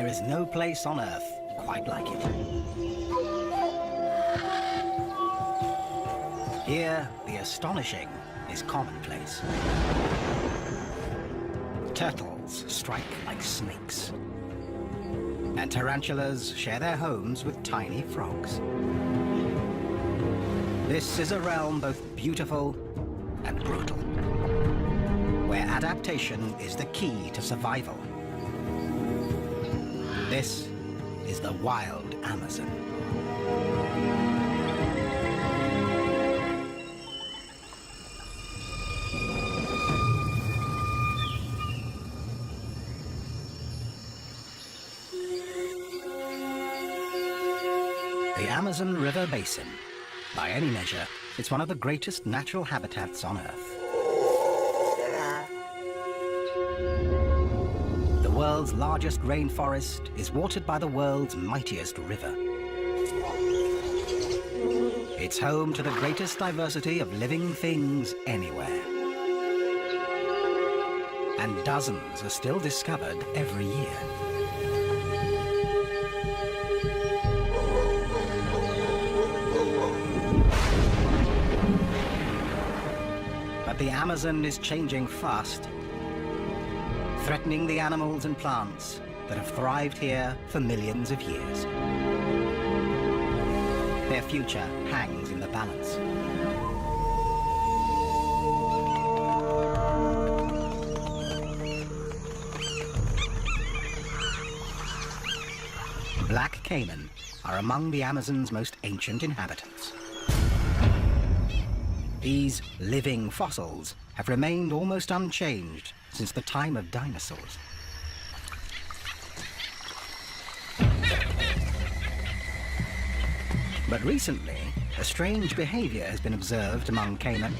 There is no place on Earth quite like it. Here, the astonishing is commonplace. Turtles strike like snakes. And tarantulas share their homes with tiny frogs. This is a realm both beautiful and brutal, where adaptation is the key to survival. This is the wild Amazon. The Amazon River Basin. By any measure, it's one of the greatest natural habitats on Earth. The world's largest rainforest is watered by the world's mightiest river. It's home to the greatest diversity of living things anywhere. And dozens are still discovered every year. But the Amazon is changing fast, threatening the animals and plants that have thrived here for millions of years. Their future hangs in the balance. Black caiman are among the Amazon's most ancient inhabitants. These living fossils have remained almost unchanged since the time of dinosaurs. But recently, a strange behavior has been observed among caiman.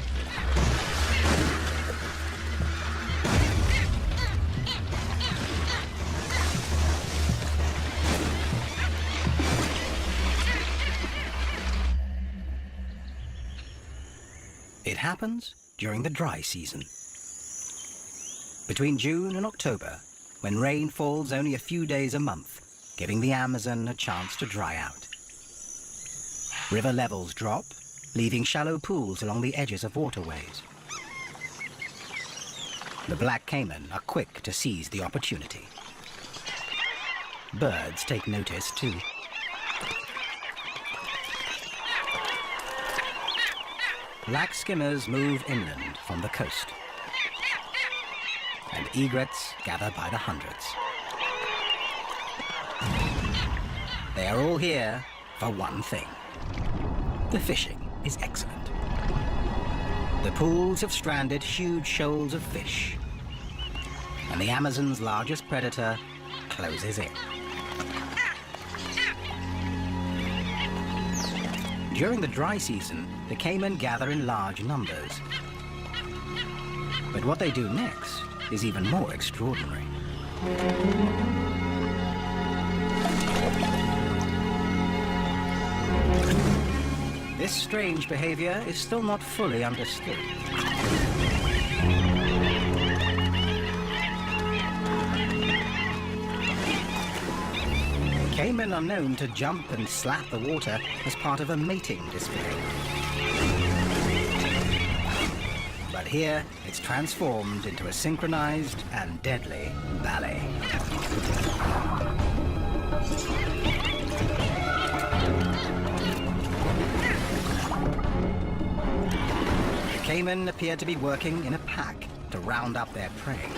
It happens during the dry season. Between June and October, when rain falls only a few days a month, giving the Amazon a chance to dry out. River levels drop, leaving shallow pools along the edges of waterways. The black caiman are quick to seize the opportunity. Birds take notice too. Black skimmers move inland from the coast, and egrets gather by the hundreds. They are all here for one thing. The fishing is excellent. The pools have stranded huge shoals of fish, and the Amazon's largest predator closes in. During the dry season, the caiman gather in large numbers. But what they do next is even more extraordinary. This strange behavior is still not fully understood. Caiman are known to jump and slap the water as part of a mating display. But here, it's transformed into a synchronized and deadly ballet. The caiman appear to be working in a pack to round up their prey.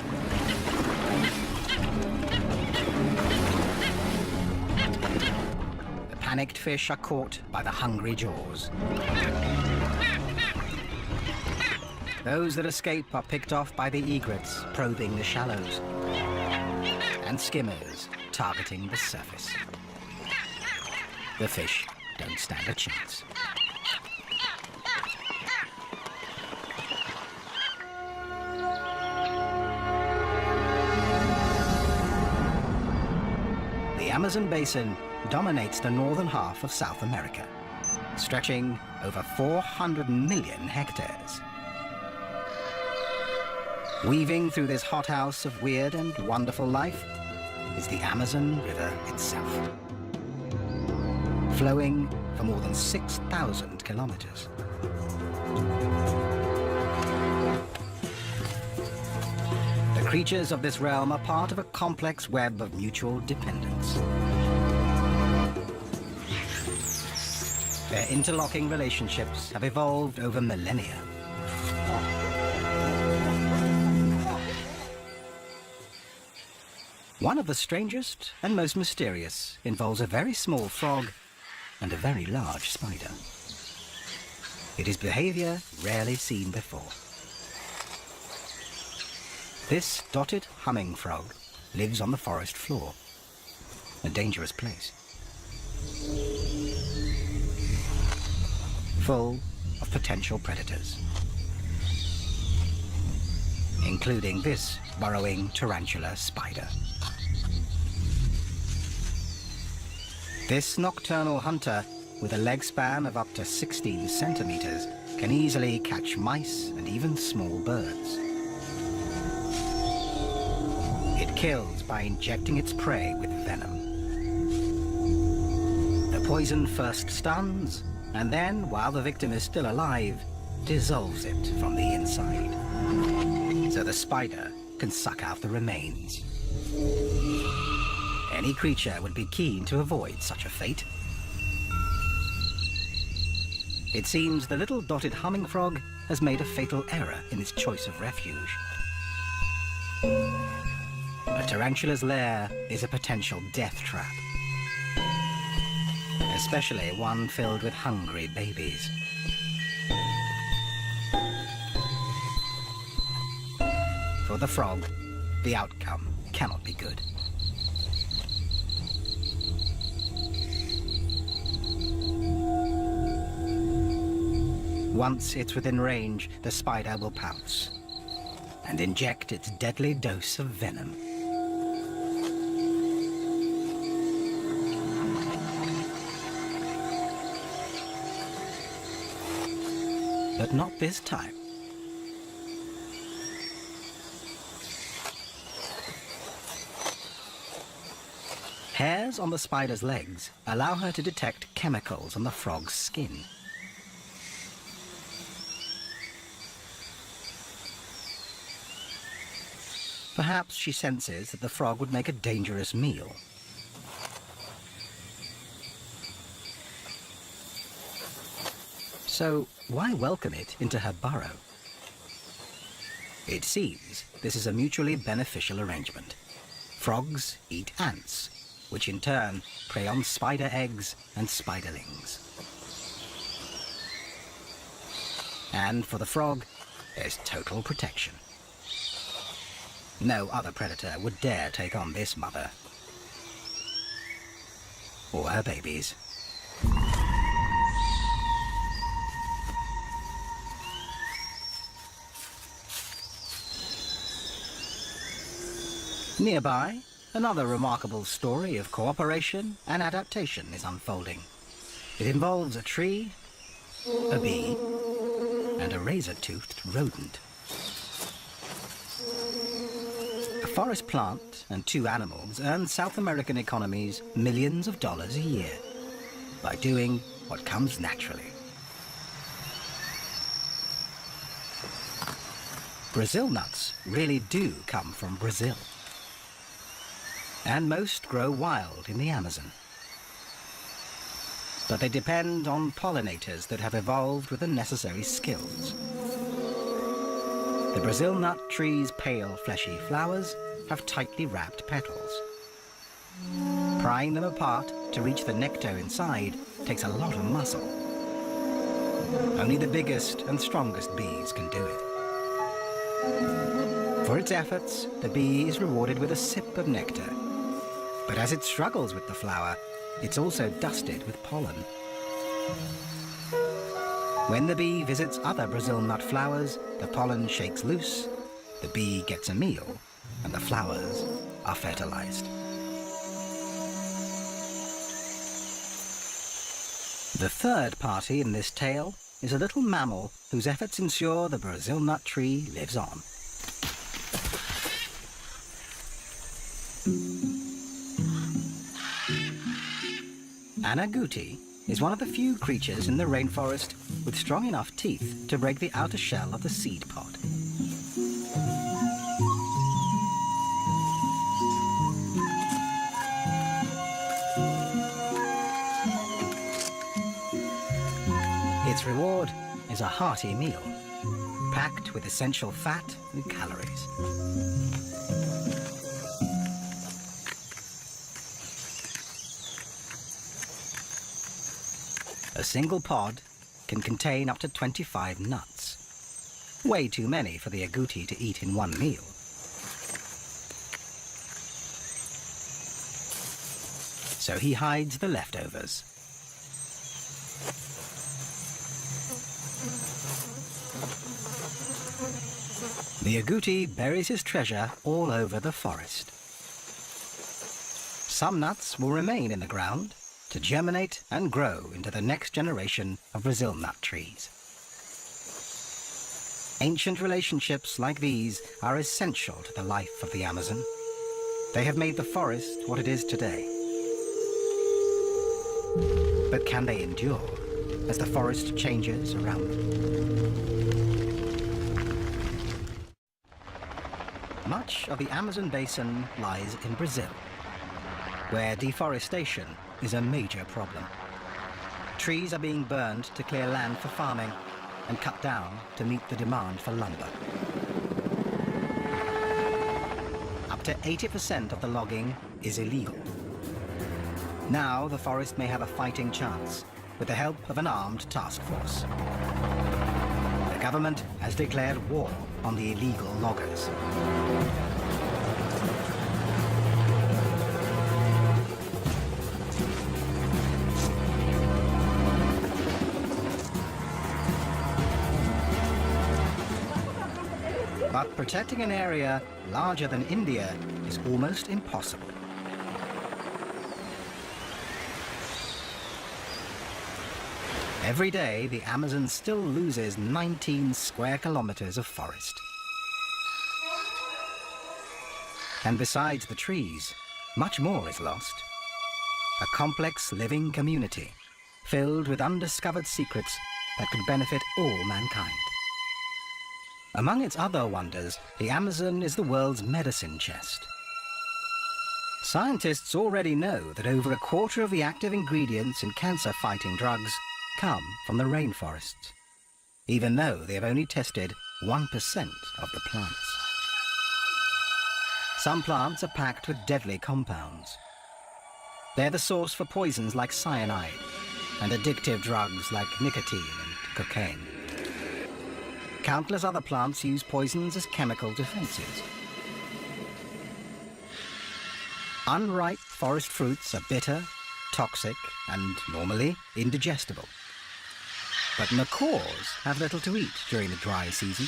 The panicked fish are caught by the hungry jaws. Those that escape are picked off by the egrets probing the shallows, and skimmers targeting the surface. The fish don't stand a chance. The Amazon basin dominates the northern half of South America, stretching over 400 million hectares. Weaving through this hothouse of weird and wonderful life, is the Amazon River itself, flowing for more than 6,000 kilometers. The creatures of this realm are part of a complex web of mutual dependence. Their interlocking relationships have evolved over millennia. One of the strangest and most mysterious involves a very small frog and a very large spider. It is behavior rarely seen before. This dotted humming frog lives on the forest floor, a dangerous place, full of potential predators, including this burrowing tarantula spider. This nocturnal hunter, with a leg span of up to 16 centimeters, can easily catch mice and even small birds. It kills by injecting its prey with venom. The poison first stuns, and then, while the victim is still alive, dissolves it from the inside, so the spider can suck out the remains. Any creature would be keen to avoid such a fate. It seems the little dotted humming frog has made a fatal error in its choice of refuge. A tarantula's lair is a potential death trap, especially one filled with hungry babies. For the frog, the outcome cannot be good. Once it's within range, the spider will pounce and inject its deadly dose of venom. But not this time. Hairs on the spider's legs allow her to detect chemicals on the frog's skin. Perhaps she senses that the frog would make a dangerous meal. So why welcome it into her burrow? It seems this is a mutually beneficial arrangement. Frogs eat ants, which in turn prey on spider eggs and spiderlings. And for the frog, there's total protection. No other predator would dare take on this mother or her babies. Nearby, another remarkable story of cooperation and adaptation is unfolding. It involves a tree, a bee, and a razor-toothed rodent. A forest plant and two animals earn South American economies millions of dollars a year by doing what comes naturally. Brazil nuts really do come from Brazil, and most grow wild in the Amazon. But they depend on pollinators that have evolved with the necessary skills. The Brazil nut tree's pale, fleshy flowers have tightly wrapped petals. Prying them apart to reach the nectar inside takes a lot of muscle. Only the biggest and strongest bees can do it. For its efforts, the bee is rewarded with a sip of nectar. But as it struggles with the flower, it's also dusted with pollen. When the bee visits other Brazil nut flowers, the pollen shakes loose, the bee gets a meal, and the flowers are fertilized. The third party in this tale is a little mammal whose efforts ensure the Brazil nut tree lives on. An agouti is one of the few creatures in the rainforest with strong enough teeth to break the outer shell of the seed pod. Its reward is a hearty meal, packed with essential fat and calories. A single pod can contain up to 25 nuts. Way too many for the agouti to eat in one meal. So he hides the leftovers. The agouti buries his treasure all over the forest. Some nuts will remain in the ground to germinate and grow into the next generation of Brazil nut trees. Ancient relationships like these are essential to the life of the Amazon. They have made the forest what it is today. But can they endure as the forest changes around them? Much of the Amazon basin lies in Brazil, where deforestation is a major problem. Trees are being burned to clear land for farming and cut down to meet the demand for lumber. Up to 80% of the logging is illegal. Now the forest may have a fighting chance with the help of an armed task force. The government has declared war on the illegal loggers. But protecting an area larger than India is almost impossible. Every day, the Amazon still loses 19 square kilometers of forest. And besides the trees, much more is lost. A complex living community filled with undiscovered secrets that could benefit all mankind. Among its other wonders, the Amazon is the world's medicine chest. Scientists already know that over a quarter of the active ingredients in cancer-fighting drugs come from the rainforests, even though they have only tested 1% of the plants. Some plants are packed with deadly compounds. They're the source for poisons like cyanide and addictive drugs like nicotine and cocaine. Countless other plants use poisons as chemical defenses. Unripe forest fruits are bitter, toxic, and normally indigestible. But macaws have little to eat during the dry season.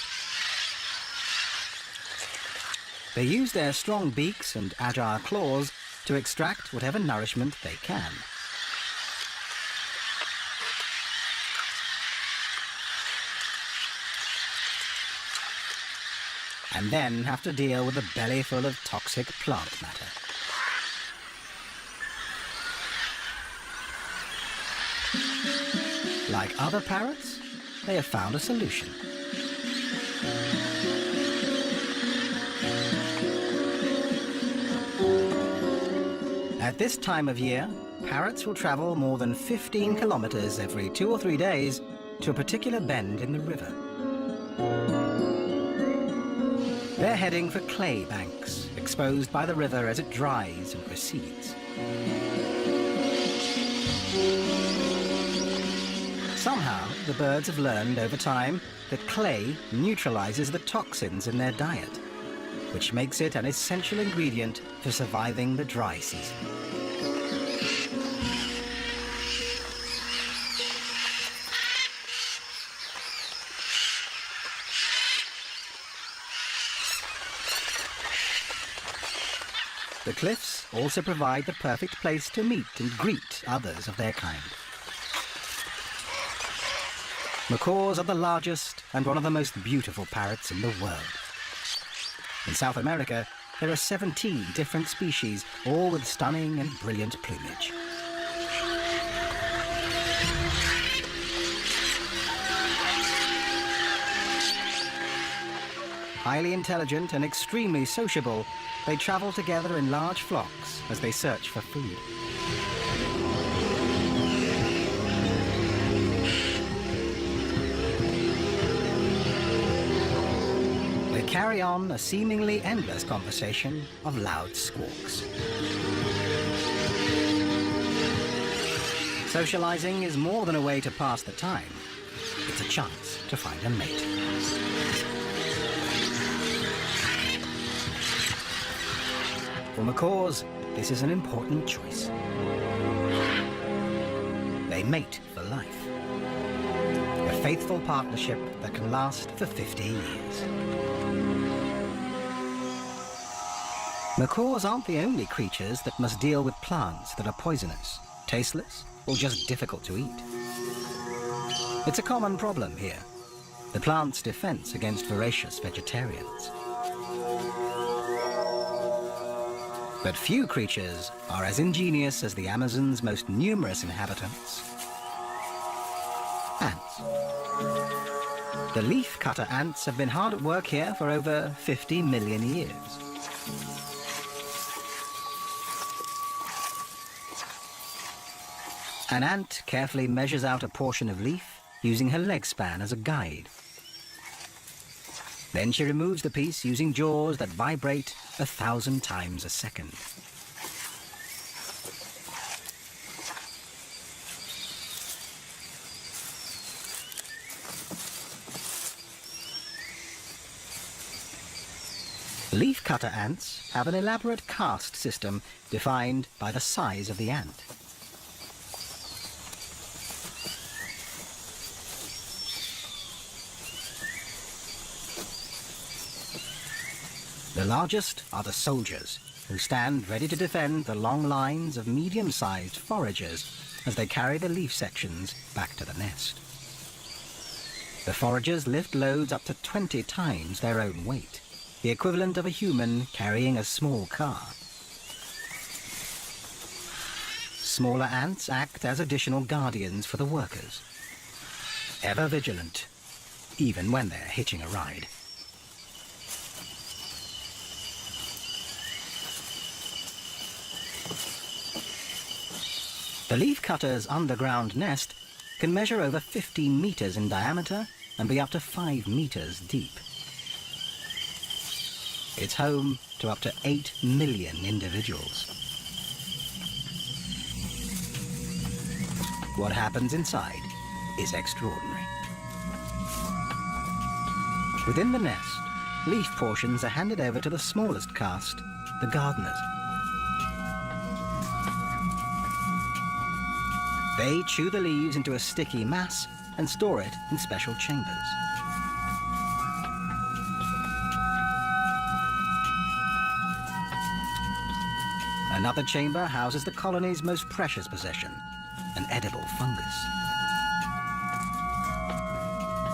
They use their strong beaks and agile claws to extract whatever nourishment they can. And then have to deal with a belly full of toxic plant matter. Like other parrots, they have found a solution. At this time of year, parrots will travel more than 15 kilometers every 2 or 3 days to a particular bend in the river. They're heading for clay banks, exposed by the river as it dries and recedes. Somehow, the birds have learned over time that clay neutralizes the toxins in their diet, which makes it an essential ingredient for surviving the dry season. The cliffs also provide the perfect place to meet and greet others of their kind. Macaws are the largest and one of the most beautiful parrots in the world. In South America, there are 17 different species, all with stunning and brilliant plumage. Highly intelligent and extremely sociable, they travel together in large flocks as they search for food. They carry on a seemingly endless conversation of loud squawks. Socializing is more than a way to pass the time. It's a chance to find a mate. For macaws, this is an important choice. They mate for life. A faithful partnership that can last for 50 years. Macaws aren't the only creatures that must deal with plants that are poisonous, tasteless, or just difficult to eat. It's a common problem here, the plant's defense against voracious vegetarians. But few creatures are as ingenious as the Amazon's most numerous inhabitants. Ants. The leaf-cutter ants have been hard at work here for over 50 million years. An ant carefully measures out a portion of leaf using her leg span as a guide. Then she removes the piece using jaws that vibrate 1,000 times a second. Leafcutter ants have an elaborate caste system defined by the size of the ant. The largest are the soldiers, who stand ready to defend the long lines of medium-sized foragers as they carry the leaf sections back to the nest. The foragers lift loads up to 20 times their own weight, the equivalent of a human carrying a small car. Smaller ants act as additional guardians for the workers, ever vigilant, even when they're hitching a ride. The leafcutter's underground nest can measure over 15 meters in diameter and be up to 5 meters deep. It's home to up to 8 million individuals. What happens inside is extraordinary. Within the nest, leaf portions are handed over to the smallest caste, the gardeners. They chew the leaves into a sticky mass and store it in special chambers. Another chamber houses the colony's most precious possession, an edible fungus.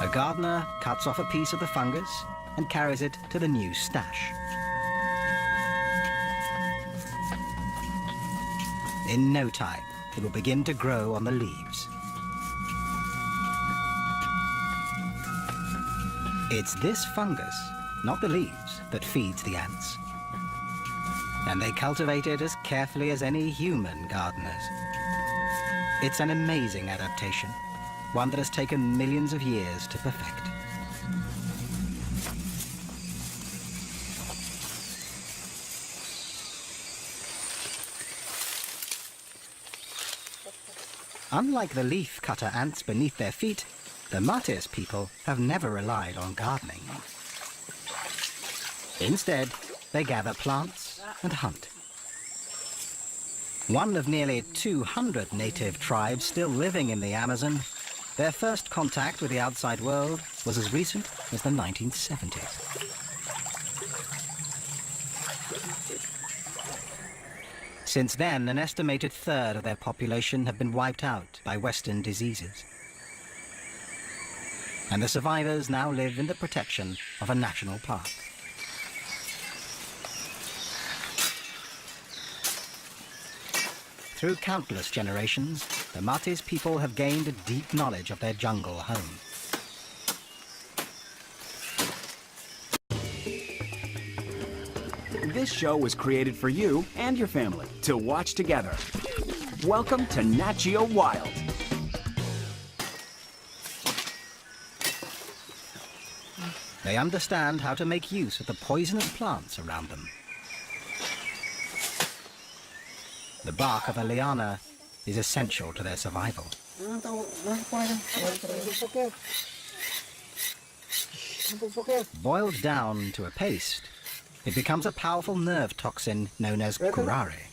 A gardener cuts off a piece of the fungus and carries it to the new stash. In no time, it will begin to grow on the leaves. It's this fungus, not the leaves, that feeds the ants. And they cultivate it as carefully as any human gardeners. It's an amazing adaptation, one that has taken millions of years to perfect. Unlike the leaf-cutter ants beneath their feet, the Mates people have never relied on gardening. Instead, they gather plants and hunt. One of nearly 200 native tribes still living in the Amazon, their first contact with the outside world was as recent as the 1970s. Since then, an estimated third of their population have been wiped out by Western diseases. And the survivors now live in the protection of a national park. Through countless generations, the Mates people have gained a deep knowledge of their jungle home. This show was created for you and your family to watch together. Welcome to Nat Geo Wild. They understand how to make use of the poisonous plants around them. The bark of a liana is essential to their survival. Boiled down to a paste, it becomes a powerful nerve toxin known as curare.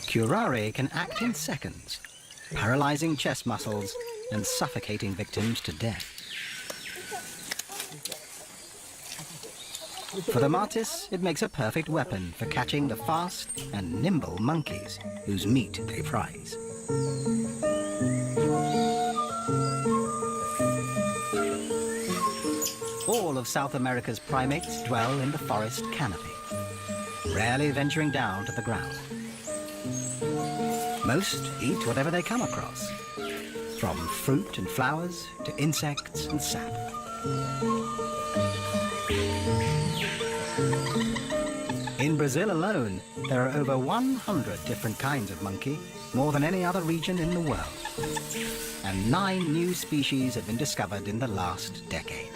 Curare can act in seconds, paralyzing chest muscles and suffocating victims to death. For the martis, it makes a perfect weapon for catching the fast and nimble monkeys whose meat they prize. All of South America's primates dwell in the forest canopy, rarely venturing down to the ground. Most eat whatever they come across, from fruit and flowers to insects and sap. In Brazil alone, there are over 100 different kinds of monkey, more than any other region in the world. And 9 new species have been discovered in the last decade.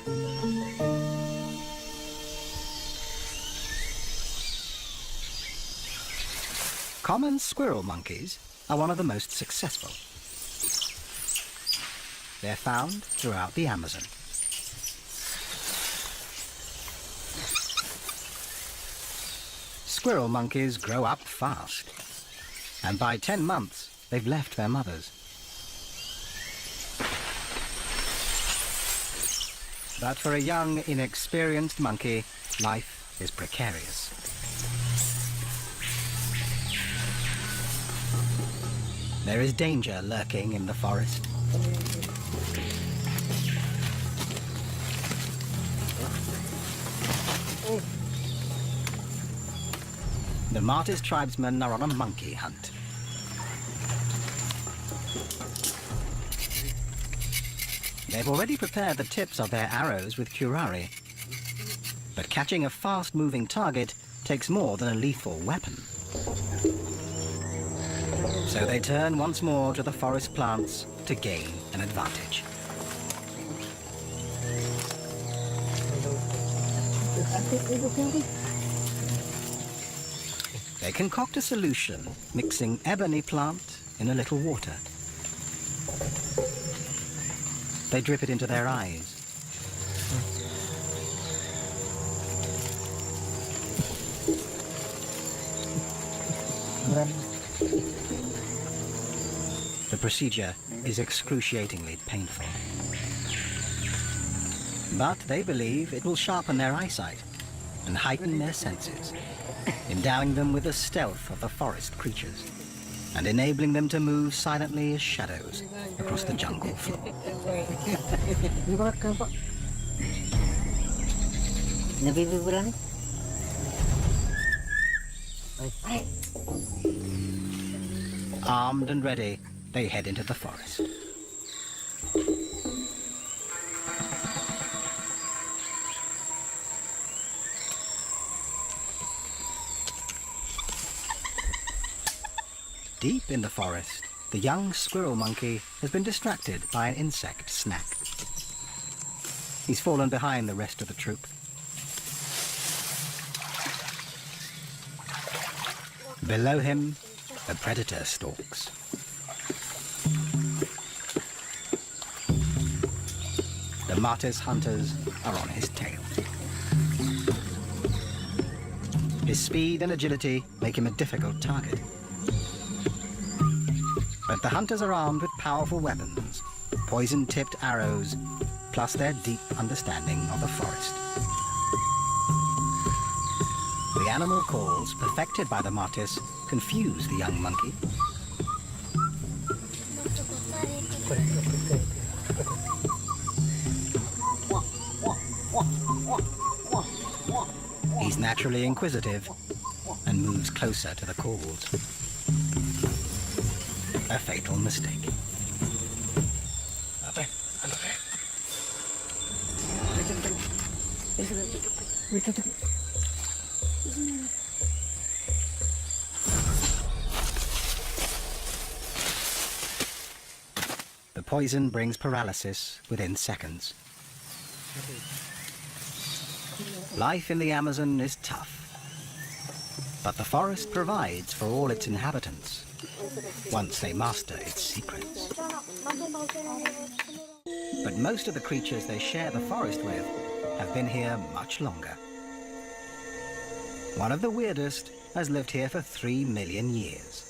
Common squirrel monkeys are one of the most successful. They're found throughout the Amazon. Squirrel monkeys grow up fast, and by 10 months, they've left their mothers. But for a young, inexperienced monkey, life is precarious. There is danger lurking in the forest. The martis tribesmen are on a monkey hunt. They've already prepared the tips of their arrows with curare. But catching a fast-moving target takes more than a lethal weapon. So they turn once more to the forest plants to gain an advantage. They concoct a solution, mixing ebony plant in a little water. They drip it into their eyes. The procedure is excruciatingly painful. But they believe it will sharpen their eyesight and heighten their senses, endowing them with the stealth of the forest creatures and enabling them to move silently as shadows across the jungle floor. Armed and ready, they head into the forest. Deep in the forest, the young squirrel monkey has been distracted by an insect snack. He's fallen behind the rest of the troop. Below him, a predator stalks. The martis hunters are on his tail. His speed and agility make him a difficult target. But the hunters are armed with powerful weapons, poison-tipped arrows, plus their deep understanding of the forest. The animal calls perfected by the martis confuse the young monkey. He's naturally inquisitive and moves closer to the calls. A fatal mistake. The poison brings paralysis within seconds. Life in the Amazon is tough, but the forest provides for all its inhabitants once they master its secrets. But most of the creatures they share the forest with have been here much longer. One of the weirdest has lived here for 3 million years.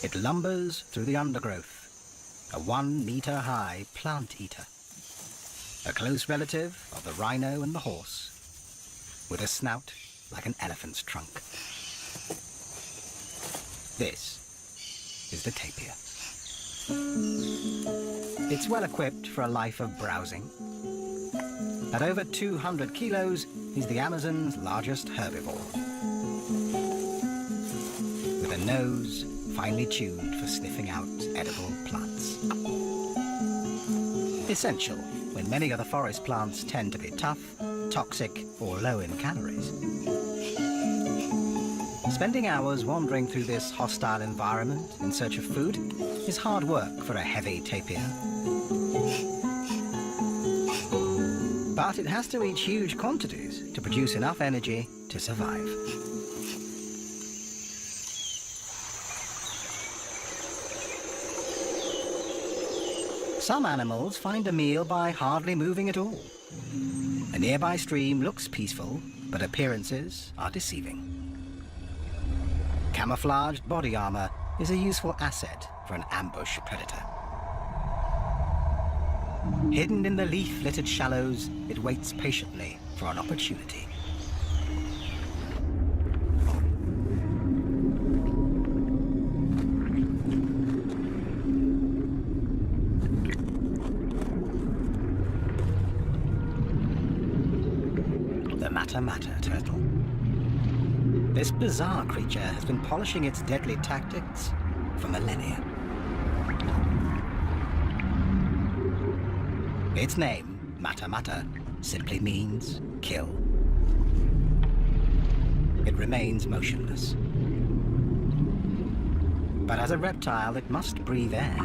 It lumbers through the undergrowth, a 1-meter-high plant eater, a close relative of the rhino and the horse, with a snout like an elephant's trunk. This is the tapir. It's well equipped for a life of browsing. At over 200 kilos, he's the Amazon's largest herbivore, with a nose finely tuned for sniffing out edible plants. Essential when many other forest plants tend to be tough, toxic, or low in calories. Spending hours wandering through this hostile environment in search of food is hard work for a heavy tapir. But it has to eat huge quantities to produce enough energy to survive. Some animals find a meal by hardly moving at all. A nearby stream looks peaceful, but appearances are deceiving. Camouflaged body armor is a useful asset for an ambush predator. Hidden in the leaf-littered shallows, it waits patiently for an opportunity. The Mata-Mata turtle. This bizarre creature has been polishing its deadly tactics for millennia. Its name, Mata-Mata, simply means kill. It remains motionless. But as a reptile, it must breathe air.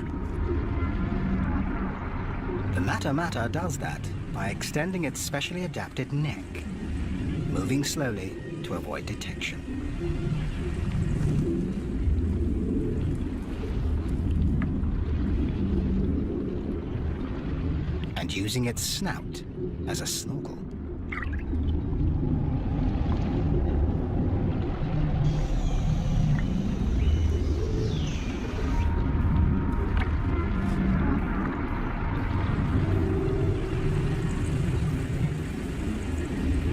The Mata-Mata does that by extending its specially adapted neck, moving slowly to avoid detection. And using its snout as a snorkel.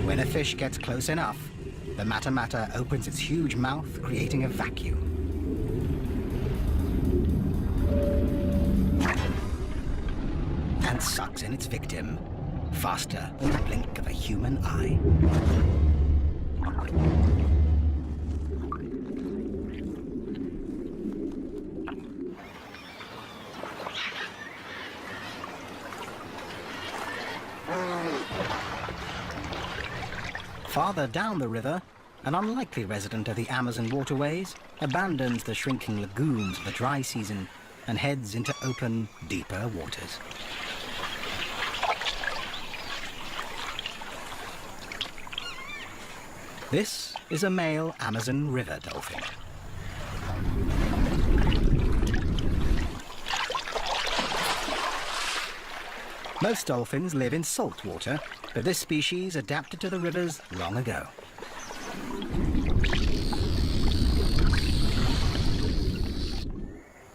When a fish gets close enough, the Mata-Mata opens its huge mouth, creating a vacuum. And sucks in its victim faster than the blink of a human eye. Farther down the river, an unlikely resident of the Amazon waterways abandons the shrinking lagoons of the dry season and heads into open, deeper waters. This is a male Amazon river dolphin. Most dolphins live in salt water, but this species adapted to the rivers long ago.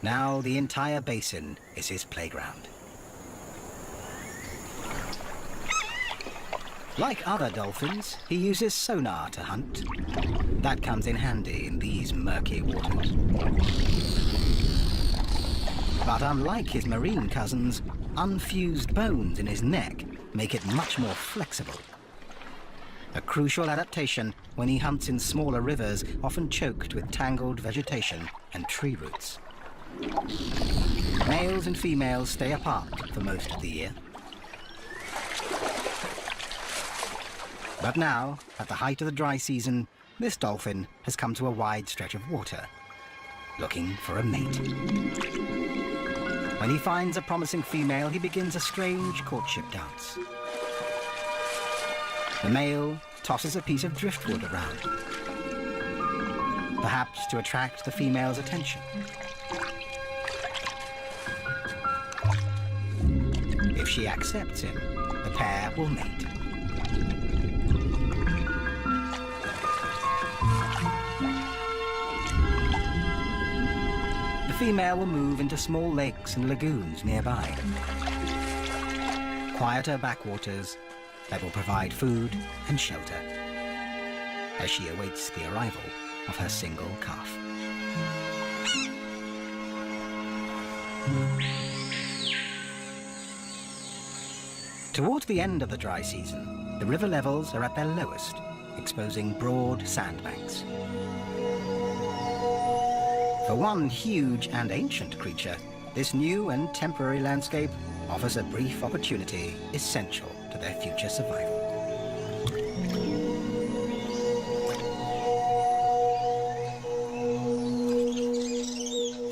Now the entire basin is his playground. Like other dolphins, he uses sonar to hunt. That comes in handy in these murky waters. But unlike his marine cousins, unfused bones in his neck make it much more flexible. A crucial adaptation when he hunts in smaller rivers, often choked with tangled vegetation and tree roots. Males and females stay apart for most of the year. But now, at the height of the dry season, this dolphin has come to a wide stretch of water, looking for a mate. When he finds a promising female, he begins a strange courtship dance. The male tosses a piece of driftwood around, perhaps to attract the female's attention. If she accepts him, the pair will mate. The female will move into small lakes and lagoons nearby. Quieter backwaters that will provide food and shelter as she awaits the arrival of her single calf. Towards the end of the dry season, the river levels are at their lowest, exposing broad sandbanks. For one huge and ancient creature, this new and temporary landscape offers a brief opportunity essential to their future survival.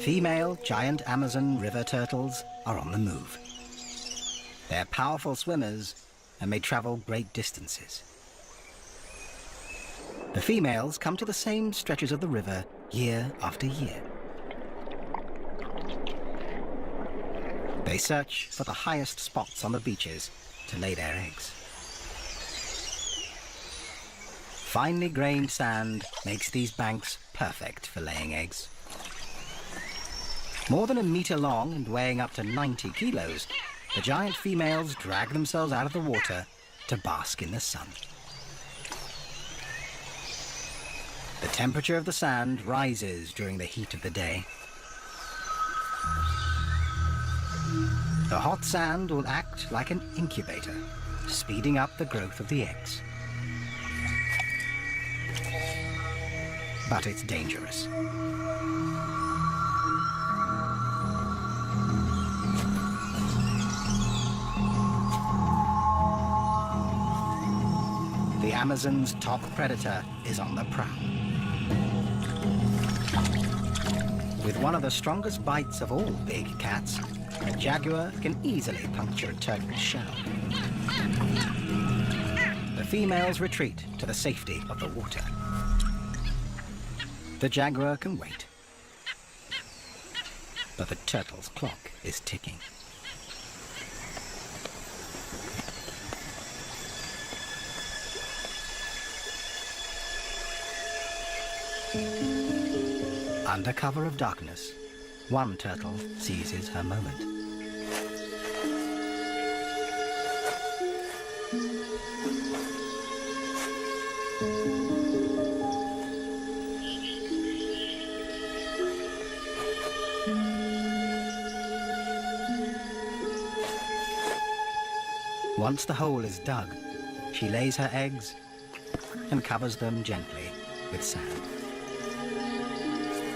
Female giant Amazon river turtles are on the move. They're powerful swimmers and may travel great distances. The females come to the same stretches of the river year after year. They search for the highest spots on the beaches to lay their eggs. Finely grained sand makes these banks perfect for laying eggs. More than a meter long and weighing up to 90 kilos, the giant females drag themselves out of the water to bask in the sun. The temperature of the sand rises during the heat of the day. The hot sand will act like an incubator, speeding up the growth of the eggs. But it's dangerous. The Amazon's top predator is on the prowl. With one of the strongest bites of all big cats, a jaguar can easily puncture a turtle's shell. The females retreat to the safety of the water. The jaguar can wait, but the turtle's clock is ticking. Under cover of darkness, one turtle seizes her moment. Once the hole is dug, she lays her eggs and covers them gently with sand.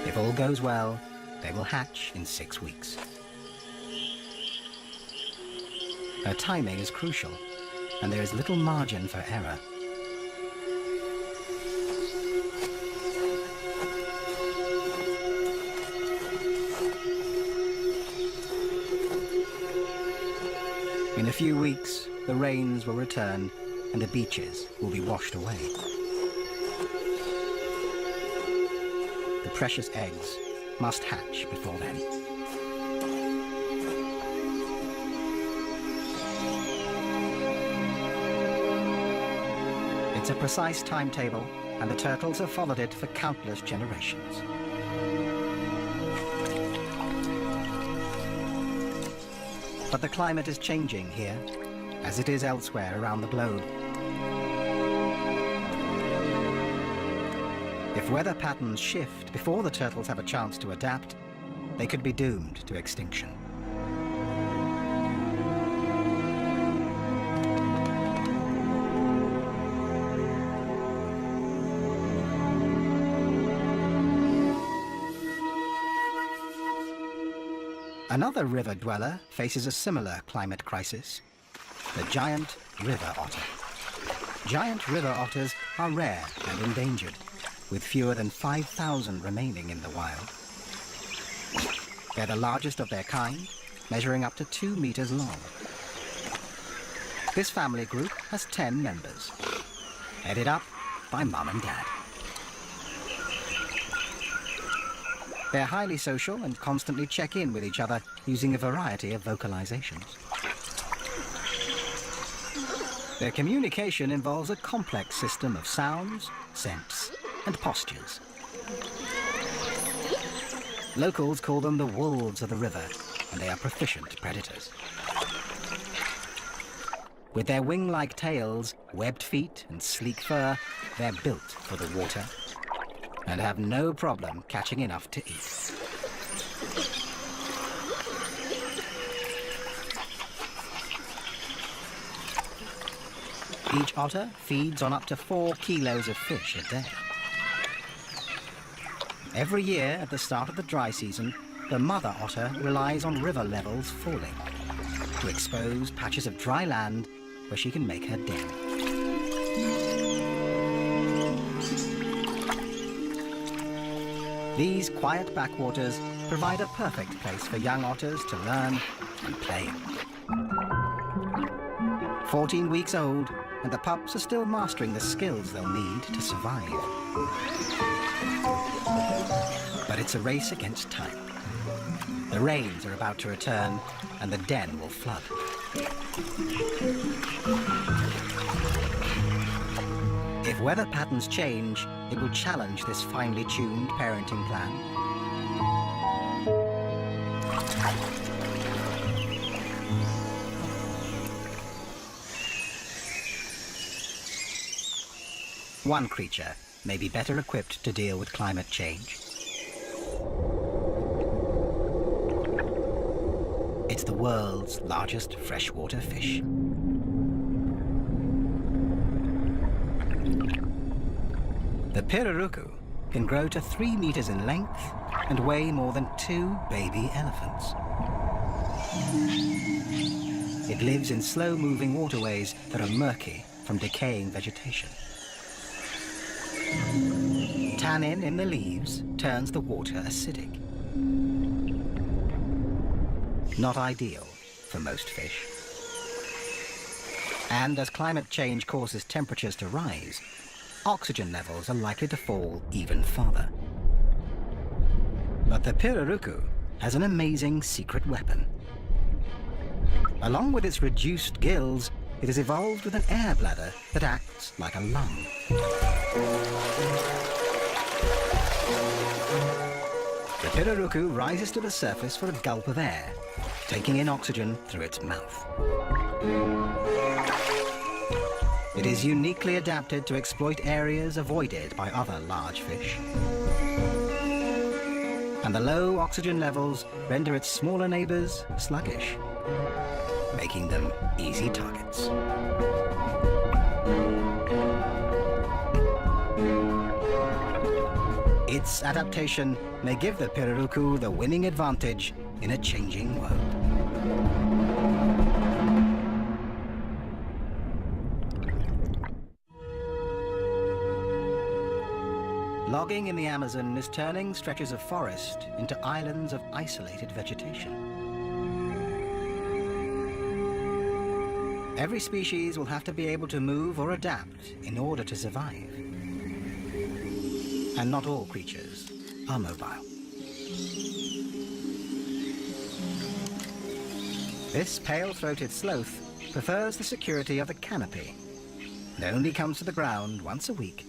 If all goes well, they will hatch in 6 weeks. Her timing is crucial, and there is little margin for error. In a few weeks, the rains will return and the beaches will be washed away. The precious eggs must hatch before then. It's a precise timetable, and the turtles have followed it for countless generations. But the climate is changing here, as it is elsewhere around the globe. If weather patterns shift before the turtles have a chance to adapt, they could be doomed to extinction. Another river dweller faces a similar climate crisis, the giant river otter. Giant river otters are rare and endangered, with fewer than 5,000 remaining in the wild. They're the largest of their kind, measuring up to 2 meters long. This family group has 10 members, headed up by Mum and Dad. They're highly social and constantly check in with each other using a variety of vocalizations. Their communication involves a complex system of sounds, scents, and postures. Locals call them the wolves of the river, and they are proficient predators. With their wing-like tails, webbed feet, and sleek fur, they're built for the water and have no problem catching enough to eat. Each otter feeds on up to 4 kilos of fish a day. Every year at the start of the dry season, the mother otter relies on river levels falling to expose patches of dry land where she can make her den. These quiet backwaters provide a perfect place for young otters to learn and play. 14 weeks old, and the pups are still mastering the skills they'll need to survive. But it's a race against time. The rains are about to return, and the den will flood. If weather patterns change, it will challenge this finely tuned parenting plan. One creature may be better equipped to deal with climate change. It's the world's largest freshwater fish. The pirarucu can grow to 3 meters in length and weigh more than 2 baby elephants. It lives in slow-moving waterways that are murky from decaying vegetation. Tannin in the leaves turns the water acidic. Not ideal for most fish. And as climate change causes temperatures to rise, oxygen levels are likely to fall even farther. But the pirarucu has an amazing secret weapon. Along with its reduced gills, it has evolved with an air bladder that acts like a lung. The pirarucu rises to the surface for a gulp of air, taking in oxygen through its mouth. It is uniquely adapted to exploit areas avoided by other large fish. And the low oxygen levels render its smaller neighbors sluggish, making them easy targets. Its adaptation may give the pirarucu the winning advantage in a changing world. Logging in the Amazon is turning stretches of forest into islands of isolated vegetation. Every species will have to be able to move or adapt in order to survive. And not all creatures are mobile. This pale-throated sloth prefers the security of the canopy and only comes to the ground once a week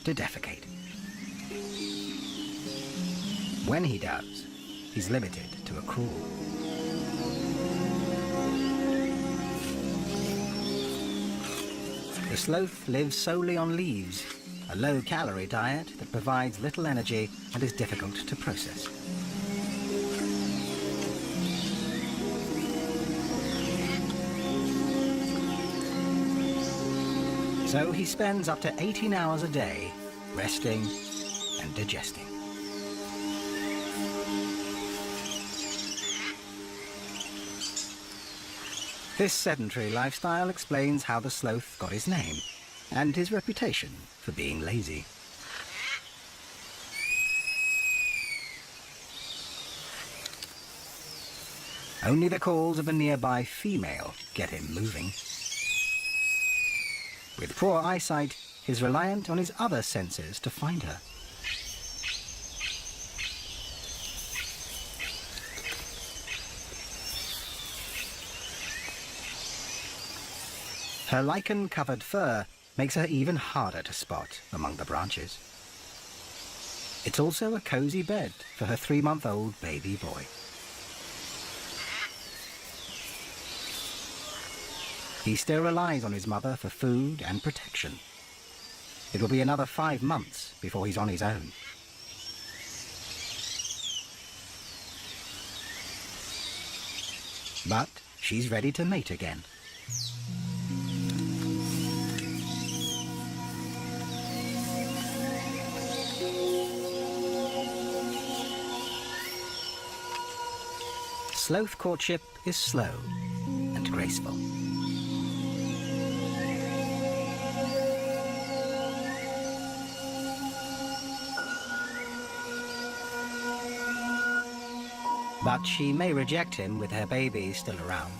to defecate. When he does, he's limited to a crawl. The sloth lives solely on leaves, a low-calorie diet that provides little energy and is difficult to process. So he spends up to 18 hours a day resting and digesting. This sedentary lifestyle explains how the sloth got his name and his reputation for being lazy. Only the calls of a nearby female get him moving. With poor eyesight, he's reliant on his other senses to find her. Her lichen-covered fur makes her even harder to spot among the branches. It's also a cozy bed for her 3-month-old baby boy. He still relies on his mother for food and protection. It will be another 5 months before he's on his own. But she's ready to mate again. Sloth courtship is slow and graceful. But she may reject him with her baby still around.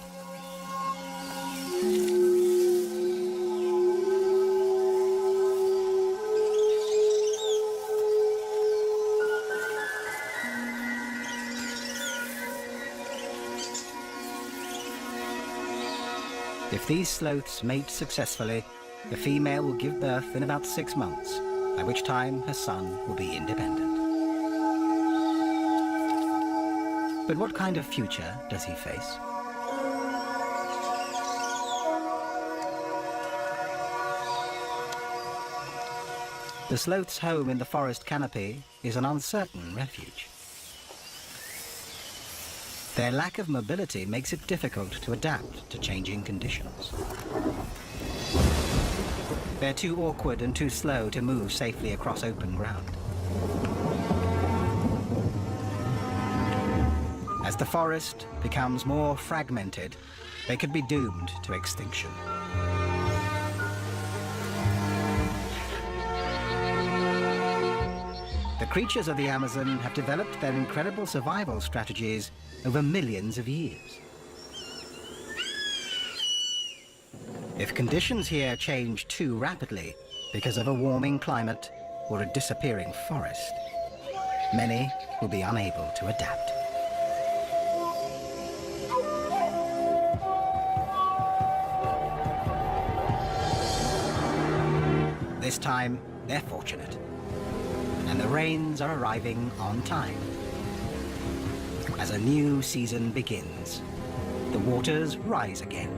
If these sloths mate successfully, the female will give birth in about 6 months, by which time her son will be independent. But what kind of future does he face? The sloth's home in the forest canopy is an uncertain refuge. Their lack of mobility makes it difficult to adapt to changing conditions. They're too awkward and too slow to move safely across open ground. As the forest becomes more fragmented, they could be doomed to extinction. The creatures of the Amazon have developed their incredible survival strategies over millions of years. If conditions here change too rapidly because of a warming climate or a disappearing forest, many will be unable to adapt. This time, they're fortunate, and the rains are arriving on time. As a new season begins, the waters rise again.